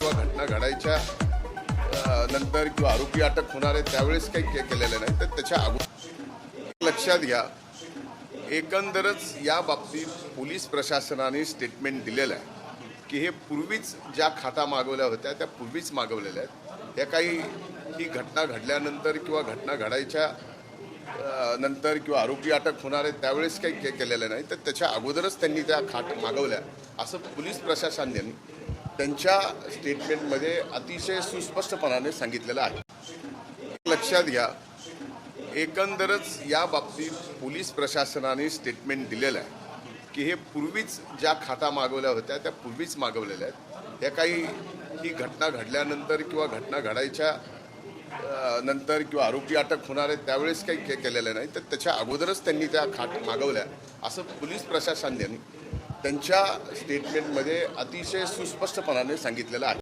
किंवा घटना घडायच्या नंतर किंवा आरोपी अटक होणार आहे त्यावेळेस काही केलेलं नाही, तर त्याच्या अगोदर लक्षात घ्या, एकंदरच या बाबतीत पोलीस प्रशासनाने स्टेटमेंट दिलेलं आहे की हे पूर्वीच ज्या खाता मागवल्या होत्या त्या पूर्वीच मागवलेल्या आहेत. त्या काही ही घटना घडल्यानंतर किंवा घटना घडायच्या नंतर किंवा आरोपी अटक होणार आहे त्यावेळेस काही केलेलं नाही, तर त्याच्या अगोदरच त्यांनी त्या मागवल्या असं पोलीस प्रशासनाने त्यांच्या स्टेटमेंटमध्ये अतिशय सुस्पष्टपणाने सांगितलेलं आहे. लक्षात घ्या, एकंदरच या बाबतीत पोलीस प्रशासनाने स्टेटमेंट दिलेलं आहे की हे पूर्वीच ज्या खाता मागवल्या होत्या त्या पूर्वीच मागवलेल्या आहेत. त्या काही ही घटना घडल्यानंतर किंवा घटना घडायच्या नंतर किंवा आरोपी अटक होणार आहे त्यावेळेस काही केलेलं नाही, तर त्याच्या अगोदरच त्यांनी त्या मागवल्या असं पोलीस प्रशासनाने त्यांच्या स्टेटमेंटमध्ये अतिशय सुस्पष्टपणाने सांगितलेलं आहे.